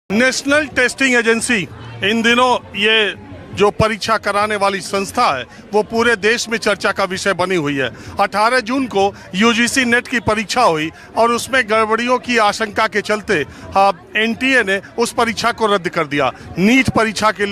National testing agency इन दिनों ये जो परीक्षा कराने वाली संस्था है वो पूरे देश में चर्चा का विषय बनी हुई है। 18 जून को यूजीसी नेट की परीक्षा हुई और उसमें गड़बड़ियों की आशंका के चलते एनटीए ने उस परीक्षा को रद्द कर दिया। नीट परीक्षा के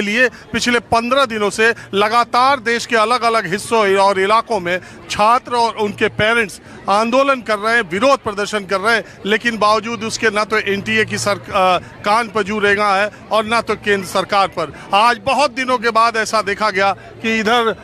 लिए पिछले 15 दिनों से लगातार देश के अलग अलग हिस्सों और इलाकों में छात्र और उनके पेरेंट्स आंदोलन कर रहे हैं, विरोध प्रदर्शन कर रहे हैं, लेकिन बावजूद उसके ना तो एनटीए की कान पर जू रेंगा है और ना तो केंद्र सरकार पर। आज बहुत दिनों के बाद ऐसा देखा गया कि इधर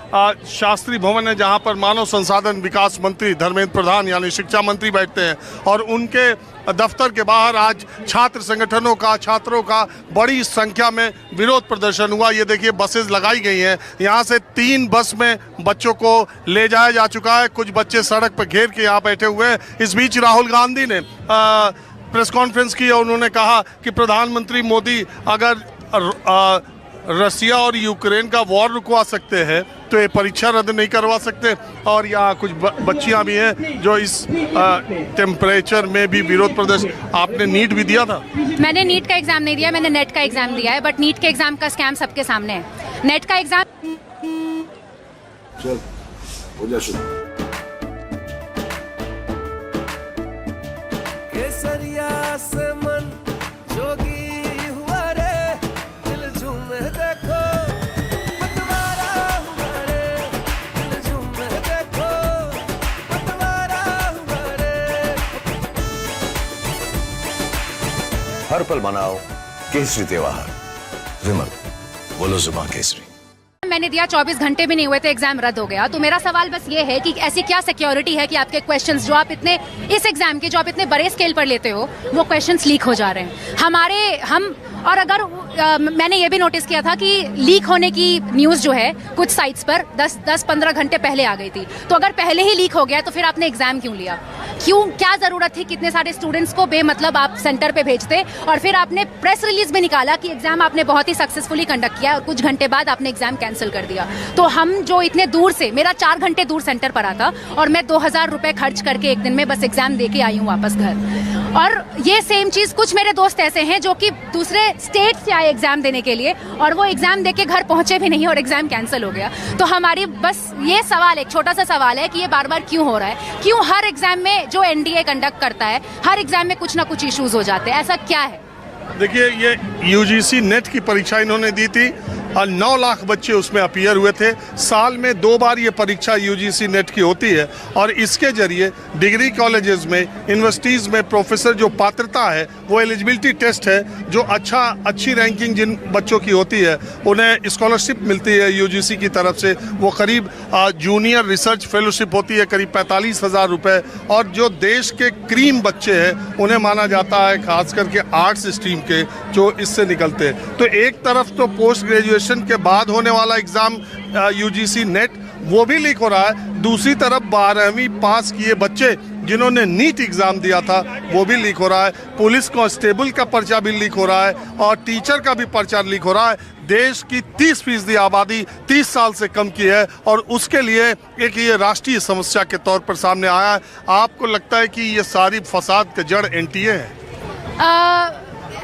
शास्त्री भवन है जहां पर मानव संसाधन विकास मंत्री धर्मेंद्र प्रधान यानी शिक्षा मंत्री बैठते हैं और उनके दफ्तर के बाहर आज छात्र संगठनों का, छात्रों का बड़ी संख्या में विरोध प्रदर्शन हुआ। ये देखिए बसेस लगाई गई हैं, यहाँ से 3 बस में बच्चों को ले जाया जा चुका है। कुछ बच्चे सड़क पर घेर के यहाँ बैठे हुए हैं। इस बीच राहुल गांधी ने प्रेस कॉन्फ्रेंस की और उन्होंने कहा कि प्रधानमंत्री मोदी अगर रसिया और यूक्रेन का वॉर रुकवा सकते हैं तो ये परीक्षा रद्द नहीं करवा सकते। और यहाँ कुछ बच्चियाँ भी हैं जो इस टेम्परेचर में भी विरोध प्रदर्शन। आपने नीट भी दिया था? मैंने नीट का एग्जाम नहीं दिया, मैंने नेट का एग्जाम दिया है, बट नीट के एग्जाम का स्कैम सबके सामने है। नेट का एग्जाम चल हो जा शुरू। केसरिया से मन जोगी हुआ रे, दिल झूमे देखो पतवारा हुआ रे, दिल झूमे देखो पतवारा हुआ रे। हर पल मनाओ केसरी त्योहार। विमल बोलो जुबान केसरी। मैंने दिया, 24 घंटे भी नहीं हुए थे एग्जाम रद्द हो गया। तो मेरा सवाल बस ये है कि ऐसी क्या सिक्योरिटी है कि आपके क्वेश्चंस जो आप इतने इस एग्जाम के जो आप इतने बड़े स्केल पर लेते हो वो क्वेश्चंस लीक हो जा रहे हैं और अगर मैंने ये भी नोटिस किया था कि लीक होने की न्यूज़ जो है कुछ साइट्स पर 10-15 घंटे पहले आ गई थी। तो अगर पहले ही लीक हो गया तो फिर आपने एग्जाम क्यों लिया? क्या ज़रूरत थी कितने सारे स्टूडेंट्स को बेमतलब आप सेंटर पे भेजते? और फिर आपने प्रेस रिलीज में निकाला कि एग्जाम आपने बहुत ही सक्सेसफुली कंडक्ट किया और कुछ घंटे बाद आपने एग्जाम कैंसिल कर दिया। तो हम जो इतने दूर से, मेरा 4 घंटे दूर सेंटर पर आता और मैं 2000 रुपये खर्च करके एक दिन में बस एग्जाम दे के आई हूँ वापस घर। और ये सेम चीज़ कुछ मेरे दोस्त ऐसे हैं जो कि दूसरे स्टेट से आए एग्जाम देने के लिए और वो एग्जाम देके घर पहुंचे भी नहीं और एग्जाम कैंसिल हो गया। तो हमारी बस ये सवाल, एक छोटा सा सवाल है कि ये बार बार क्यों हो रहा है? क्यों हर एग्जाम में जो एनडीए कंडक्ट करता है हर एग्जाम में कुछ ना कुछ इश्यूज हो जाते हैं? ऐसा क्या है? देखिए, ये यूजीसी नेट की परीक्षा इन्होंने दी थी और 9 लाख बच्चे उसमें अपीयर हुए थे। साल में 2 बार ये परीक्षा यूजीसी नेट की होती है और इसके जरिए डिग्री कॉलेजेस में, यूनिवर्सिटीज़ में प्रोफेसर जो पात्रता है वो एलिजिबिलिटी टेस्ट है, जो अच्छी रैंकिंग जिन बच्चों की होती है उन्हें स्कॉलरशिप मिलती है यूजीसी की तरफ से। वो करीब जूनियर रिसर्च फेलोशिप होती है, करीब 45,000 रुपये। और जो देश के क्रीम बच्चे हैं उन्हें माना जाता है, खास करके आर्ट्स स्ट्रीम के जो इससे निकलते हैं। तो एक तरफ तो पोस्ट ग्रेजुएशन के बाद होने वाला एग्जाम यूजीसी नेट वो भी लीक हो रहा है, दूसरी तरफ 12वीं पास किए बच्चे जिन्होंने नीट एग्जाम दिया था वो भी लीक हो रहा है। पुलिस कांस्टेबल का पर्चा भी लीक हो रहा है और टीचर का भी पर्चा लीक हो रहा है। देश की 30% आबादी 30 साल से कम की है और उसके लिए एक ये राष्ट्रीय समस्या के तौर पर सामने आया है। आपको लगता है कि ये सारी फसाद का जड़ एनटीए है?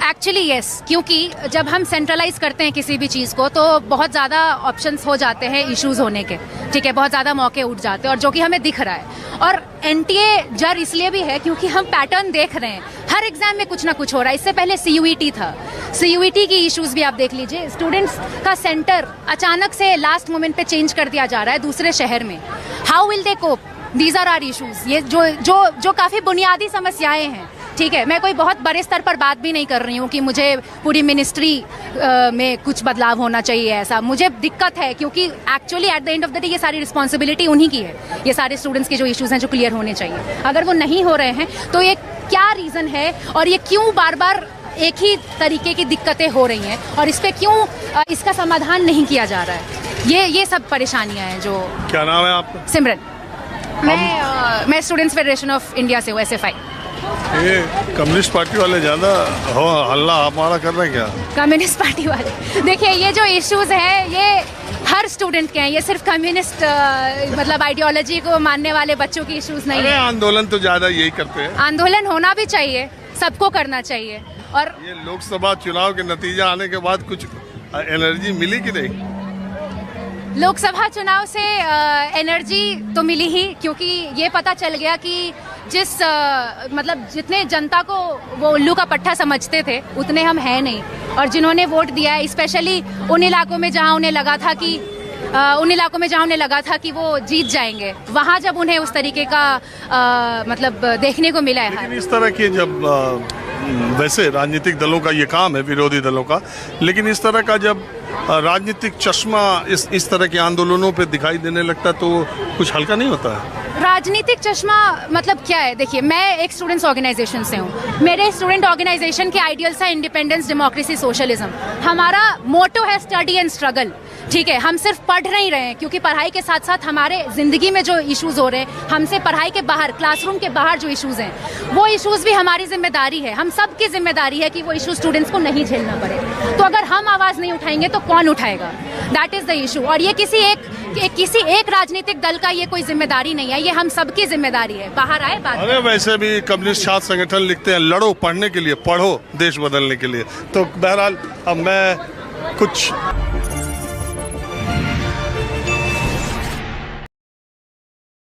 एक्चुअली यस, क्योंकि जब हम सेंट्रलाइज करते हैं किसी भी चीज़ को तो बहुत ज़्यादा ऑप्शंस हो जाते हैं इश्यूज होने के, ठीक है, बहुत ज़्यादा मौके उठ जाते हैं और जो कि हमें दिख रहा है। और एनटीए जड़ इसलिए भी है क्योंकि हम पैटर्न देख रहे हैं, हर एग्जाम में कुछ ना कुछ हो रहा है। इससे पहले सीयूईटी था, सीयूईटी की इश्यूज भी आप देख लीजिए, स्टूडेंट्स का सेंटर अचानक से लास्ट मोमेंट पे चेंज कर दिया जा रहा है दूसरे शहर में। How will they cope? These are are issues. ये जो काफ़ी बुनियादी समस्याएं हैं, ठीक है। मैं कोई बहुत बड़े स्तर पर बात भी नहीं कर रही हूँ कि मुझे पूरी मिनिस्ट्री में कुछ बदलाव होना चाहिए, ऐसा मुझे दिक्कत है क्योंकि actually at the end of the day ये सारी रिस्पॉन्सिबिलिटी उन्हीं की है। ये सारे स्टूडेंट्स के जो इश्यूज हैं जो क्लियर होने चाहिए, अगर वो नहीं हो रहे हैं तो ये क्या रीज़न है और ये क्यों बार बार एक ही तरीके की दिक्कतें हो रही हैं और इस पर क्यों इसका समाधान नहीं किया जा रहा है? ये सब परेशानियाँ हैं जो। क्या नाम है आपका? सिमरन। मैं स्टूडेंट्स फेडरेशन ऑफ इंडिया से हूँ, SFI। ये कम्युनिस्ट पार्टी वाले ज़्यादा हल्ला हमारा कर रहे हैं क्या? कम्युनिस्ट पार्टी वाले, देखिए ये जो इश्यूज हैं ये हर स्टूडेंट के हैं, ये सिर्फ कम्युनिस्ट मतलब आइडियोलॉजी को मानने वाले बच्चों की इश्यूज नहीं है। आंदोलन तो ज़्यादा यही करते हैं। आंदोलन होना भी चाहिए, सबको करना चाहिए, और ये लोकसभा चुनाव के नतीजा आने के बाद कुछ एनर्जी मिली कि नहीं? लोकसभा चुनाव से एनर्जी तो मिली ही, क्योंकि ये पता चल गया कि मतलब जितने जनता को वो उल्लू का पट्टा समझते थे उतने हम हैं नहीं, और जिन्होंने वोट दिया है स्पेशली उन इलाकों में जहां उन्हें लगा था कि वो जीत जाएंगे, वहां जब उन्हें उस तरीके का मतलब देखने को मिला है। लेकिन इस तरह के जब वैसे राजनीतिक दलों का ये काम है, विरोधी दलों का, लेकिन इस तरह का जब राजनीतिक चश्मा इस तरह के आंदोलनों पे दिखाई देने लगता तो कुछ हल्का नहीं होता है? राजनीतिक चश्मा मतलब क्या है? देखिए, मैं एक स्टूडेंट्स ऑर्गेनाइजेशन से हूँ। मेरे स्टूडेंट ऑर्गेनाइजेशन के आइडियल्स है इंडिपेंडेंस, डेमोक्रेसी, सोशलिज्म। हमारा मोटो है स्टडी एंड स्ट्रगल। ठीक है, हम सिर्फ पढ़ नहीं रहे हैं, क्योंकि पढ़ाई के साथ साथ हमारे जिंदगी में जो इश्यूज हो रहे हैं, हमसे पढ़ाई के बाहर, क्लासरूम के बाहर जो इश्यूज हैं, वो इश्यूज भी हमारी जिम्मेदारी है। हम सब की जिम्मेदारी है कि वो इशू स्टूडेंट्स को नहीं झेलना पड़े। तो अगर हम आवाज नहीं उठाएंगे तो कौन उठाएगा? That is the issue. और ये किसी एक राजनीतिक दल का ये कोई जिम्मेदारी नहीं है, ये हम सबकी जिम्मेदारी है। बाहर आए बात। अरे वैसे भी कम्युनिस्ट छात्र संगठन लिखते हैं, लड़ो पढ़ने के लिए, पढ़ो देश बदलने के लिए। तो बहरहाल अब मैं कुछ